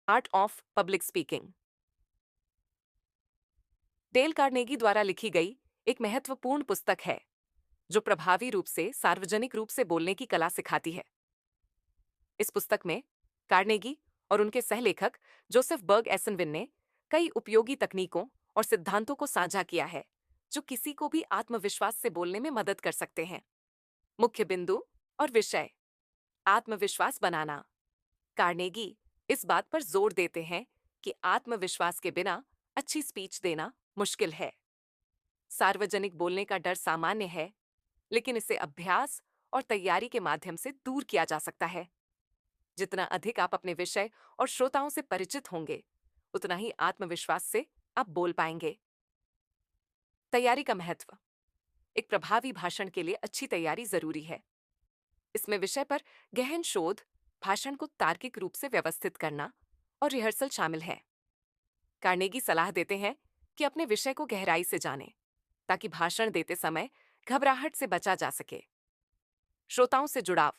Art of public speaking Dale Carnegie द्वारा लिखी गई एक महत्वपूर्ण पुस्तक है जो प्रभावी रूप से सार्वजनिक रूप से बोलने की कला सिखाती है। इस पुस्तक में कार्नेगी और उनके सहलेखक जोसेफ बर्ग एसनविन ने कई उपयोगी तकनीकों और सिद्धांतों को साझा किया है जो किसी को भी आत्मविश्वास से बोलने में मदद कर सकते हैं। मुख्य बिंदु और विषय: आत्मविश्वास बनाना। कार्नेगी इस बात पर जोर देते हैं कि आत्मविश्वास के बिना अच्छी स्पीच देना मुश्किल है। सार्वजनिक बोलने का डर सामान्य है, लेकिन इसे अभ्यास और तैयारी के माध्यम से दूर किया जा सकता है। जितना अधिक आप अपने विषय और श्रोताओं से परिचित होंगे, उतना ही आत्मविश्वास से आप बोल पाएंगे। तैयारी का महत्व: एक प्रभावी भाषण के लिए अच्छी तैयारी जरूरी है। इसमें विषय पर गहन शोध, भाषण को तार्किक रूप से व्यवस्थित करना और रिहर्सल शामिल है। कार्नेगी सलाह देते हैं कि अपने विषय को गहराई से जानें, ताकि भाषण देते समय घबराहट से बचा जा सके। श्रोताओं से जुड़ाव: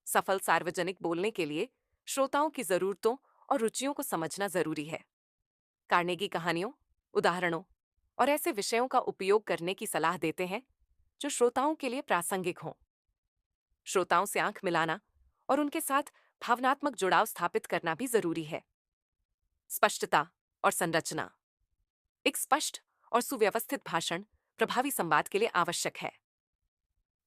सफल सार्वजनिक बोलने के लिए श्रोताओं की जरूरतों और रुचियों को समझना जरूरी है। कार्नेगी कहानियों, उदाहरणों और ऐसे विषयों का उपयोग करने की सलाह देते हैं जो श्रोताओं के लिए प्रासंगिक हों। श्रोताओं से आंख मिलाना और उनके साथ भावनात्मक जुड़ाव स्थापित करना भी जरूरी है। स्पष्टता और संरचना: एक स्पष्ट और सुव्यवस्थित भाषण प्रभावी संवाद के लिए आवश्यक है।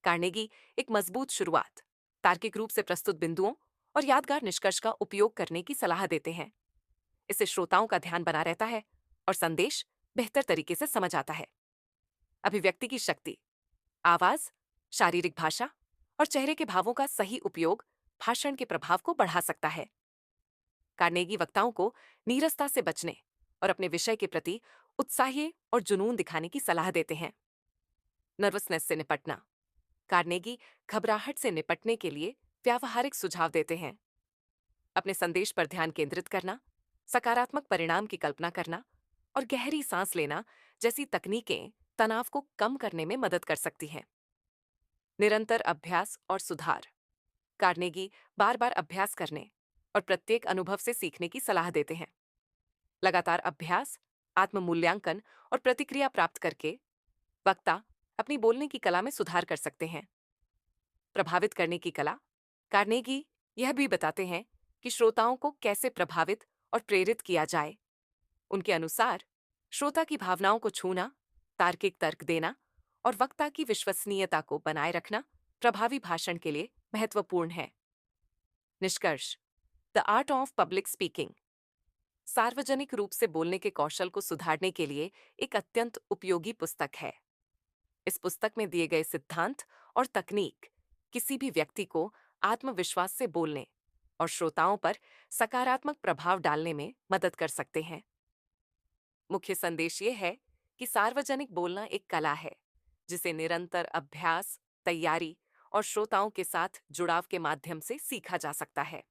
कार्नेगी एक मजबूत शुरुआत, तार्किक रूप से प्रस्तुत बिंदुओं और यादगार निष्कर्ष का उपयोग करने की सलाह देते हैं। इससे श्रोताओं का ध्यान बना रहता है और संदेश बेहतर तरीके से समझ आता है। अभिव्यक्ति की शक्ति: आवाज, शारीरिक भाषा और चेहरे के भावों का सही उपयोग भाषण के प्रभाव को बढ़ा सकता है। कार्नेगी वक्ताओं को नीरसता से बचने और अपने विषय के प्रति उत्साही और जुनून दिखाने की सलाह देते हैं। नर्वसनेस से निपटना: कार्नेगी घबराहट से निपटने के लिए व्यावहारिक सुझाव देते हैं। अपने संदेश पर ध्यान केंद्रित करना, सकारात्मक परिणाम की कल्पना करना और गहरी सांस लेना जैसी तकनीकें तनाव को कम करने में मदद कर सकती हैं। निरंतर अभ्यास और सुधार: कार्नेगी बार बार अभ्यास करने और प्रत्येक अनुभव से सीखने की सलाह देते हैं। लगातार अभ्यास, आत्म मूल्यांकन और प्रतिक्रिया प्राप्त करके वक्ता अपनी बोलने की कला में सुधार कर सकते हैं। प्रभावित करने की कला: कार्नेगी यह भी बताते हैं कि श्रोताओं को कैसे प्रभावित और प्रेरित किया जाए। उनके अनुसार श्रोता की भावनाओं को छूना, तार्किक तर्क देना और वक्ता की विश्वसनीयता को बनाए रखना प्रभावी भाषण के लिए महत्वपूर्ण है। निष्कर्ष: the art of public speaking सार्वजनिक रूप से बोलने के कौशल को सुधारने के लिए एक अत्यंत उपयोगी पुस्तक है। इस पुस्तक में दिए गए सिद्धांत और तकनीक किसी भी व्यक्ति को आत्मविश्वास से बोलने और श्रोताओं पर सकारात्मक प्रभाव डालने में मदद कर सकते हैं। मुख्य संदेश ये है कि सार्वजनिक बोलना एक कला है जिसे निरंतर अभ्यास, तैयारी और श्रोताओं के साथ जुड़ाव के माध्यम से सीखा जा सकता है।